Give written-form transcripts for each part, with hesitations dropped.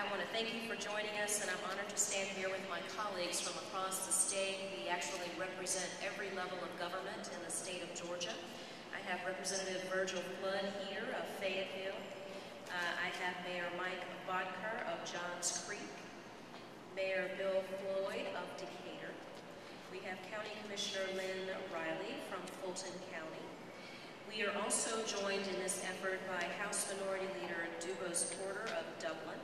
I want to thank you for joining us, and I'm honored to stand here with my colleagues from across the state. We actually represent every level of government in the state of Georgia. I have Representative Virgil Flood here of Fayetteville. I have Mayor Mike Bodker of Johns Creek, Mayor Bill Floyd of Decatur. We have County Commissioner Lynn Riley from Fulton County. We are also joined in this effort by House Minority Leader Dubose Porter of Dublin,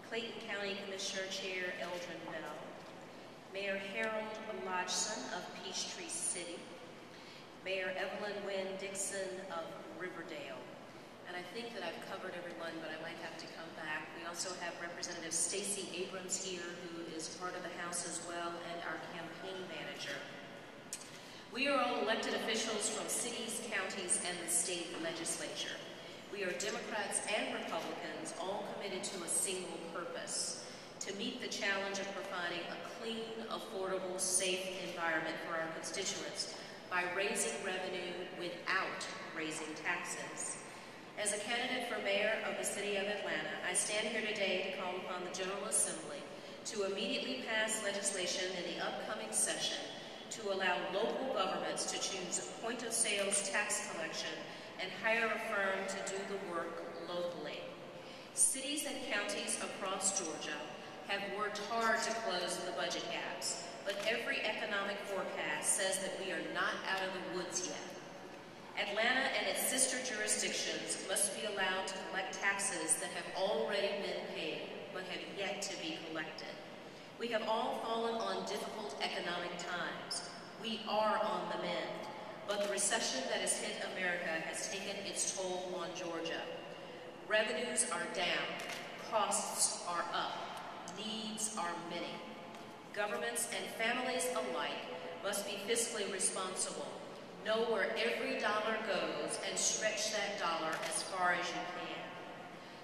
Clayton County Commissioner Chair Eldrin Bell, Mayor Harold Lodgson of Peachtree City, Mayor Evelyn Wynn Dixon of Riverdale. And I think that I've covered everyone, but I might have to come back. We also have Representative Stacey Abrams here, who is part of the House as well, and our campaign manager. We are all elected officials from cities, counties, and the state legislature. We are Democrats and Republicans, all committed to a single purpose: to meet the challenge of providing a clean, affordable, safe environment for our constituents by raising revenue without raising taxes. As a candidate for mayor of the city of Atlanta, I stand here today to call upon the General Assembly to immediately pass legislation in the upcoming session to allow local governments to choose point-of-sales tax collection and hire a firm to do the work locally. Cities and counties across Georgia have worked hard to close the budget gaps, but every economic forecast says that we are not out of the woods yet. Atlanta and its sister jurisdictions must be allowed to collect taxes that have already been paid, but have yet to be collected. We have all fallen on difficult economic times. We are on the mend, but the recession that has hit America has taken its toll on Georgia. Revenues are down, costs are up, needs are many. Governments and families alike must be fiscally responsible. Know where every dollar goes and stretch that dollar as far as you can.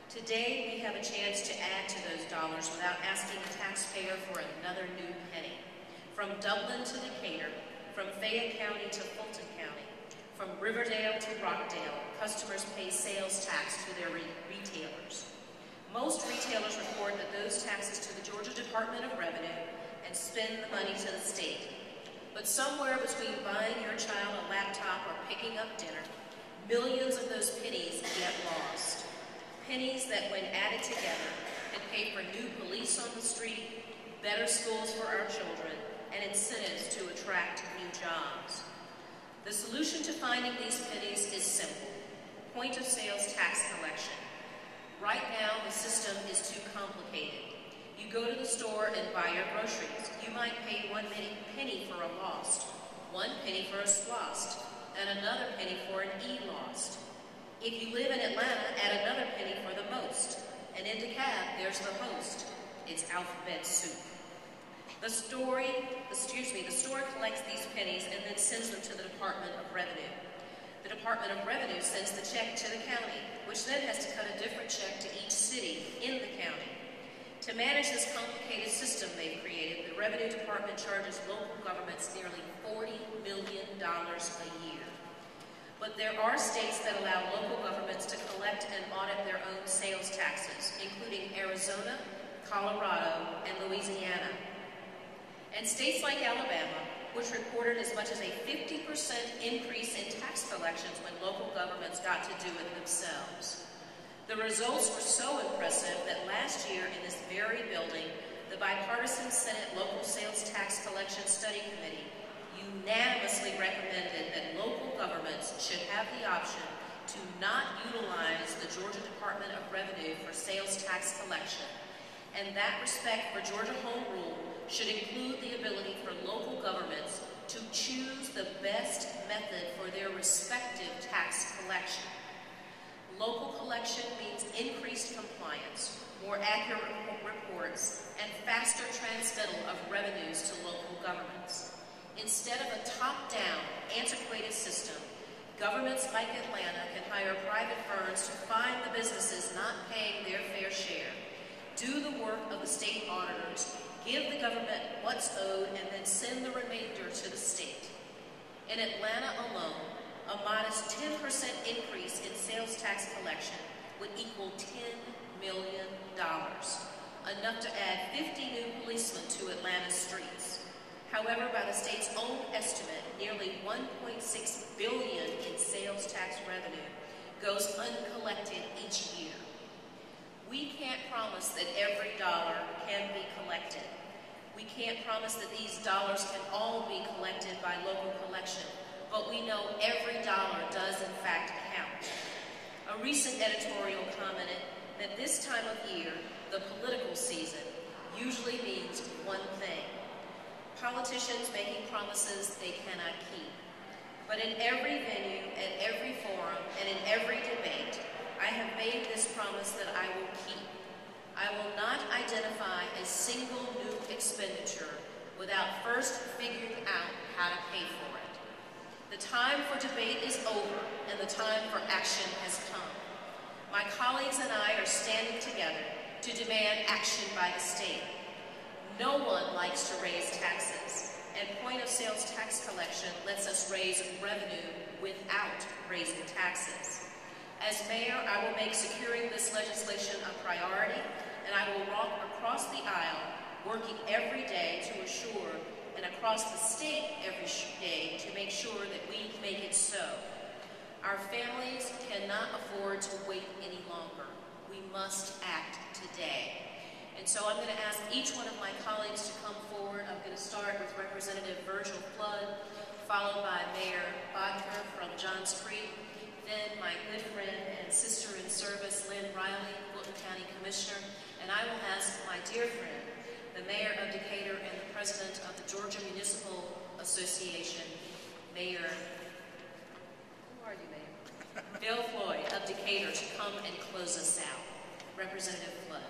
Today, we have a chance to add to those dollars without asking the taxpayer for another new penny. From Dublin to Decatur, from Fayette County to Fulton County, from Riverdale to Rockdale, customers pay sales tax to their retailers. Most retailers report that those taxes to the Georgia Department of Revenue and spend the money to the state. But somewhere between buying your child a laptop or picking up dinner, millions of those pennies get lost. Pennies that, when added together, can pay for new police on the street, better schools for our children, and incentives to attract new jobs. The solution to finding these pennies is simple: point-of-sales tax collection. Right now, the system is too complicated. You go to the store and buy your groceries. You might pay 1 penny for a lost, 1 penny for a slost, and another penny for an e-lost. If you live in Atlanta, add another penny for the most. And in DeKalb, there's the host. It's alphabet soup. The store collects these pennies and then sends them to the Department of Revenue. The Department of Revenue sends the check to the county, which then has to cut a different check to each city in the county. To manage this complicated system they've created, the Revenue Department charges local governments nearly $40 million a year. But there are states that allow local governments to collect and audit their own sales taxes, including Arizona, Colorado, and Louisiana. And states like Alabama, which reported as much as a 50% increase in tax collections when local governments got to do it themselves. The results were so impressive that last year in this very building, the bipartisan Senate Local Sales Tax Collection Study Committee unanimously recommended that local governments should have the option to not utilize the Georgia Department of Revenue for sales tax collection. And that respect for Georgia Home Rule should include the ability for local governments to choose the best method for their respective tax collection. Local collection means increased compliance, more accurate reports, and faster transmittal of revenues to local governments. Instead of a top-down, antiquated system, governments like Atlanta can hire private firms to find the businesses not paying their fair share, do the work of the state auditors, give the government what's owed, and then send the remainder to the state. In Atlanta alone, a modest 10% increase in sales tax collection would equal $10 million. enough to add 50 new policemen to Atlanta's streets. However, by the state's own estimate, nearly $1.6 billion in sales tax revenue goes uncollected each year. We can't promise that every dollar can be collected. We can't promise that these dollars can all be collected by local collection, but we know every dollar does in fact count. A recent editorial commented that this time of year, the political season, usually means one thing: politicians making promises they cannot keep. But in every venue, at every forum, and in every debate, I have made this promise that I will keep. I will not identify a single new expenditure without first figuring out how to pay for it. The time for debate is over, and the time for action has come. My colleagues and I are standing together to demand action by the state. No one likes to raise taxes, and point-of-sales tax collection lets us raise revenue without raising taxes. As mayor, I will make securing this legislation a priority, and I will walk across the aisle, working every day to assure, and across the state every day to make sure that we make it so. Our families cannot afford to wait any longer. We must act today. And so I'm going to ask each one of my colleagues to come forward. I'm going to start with Representative Virgil Flood, followed by Mayor Bodker from Johns Creek, then my good friend and sister in service, Lynn Riley, Fulton County Commissioner, and I will ask my dear friend, the Mayor of Decatur and the President of the Georgia Municipal Association, Mayor, who are you, Mayor? Bill Floyd of Decatur, to come and close us out. Representative Flood.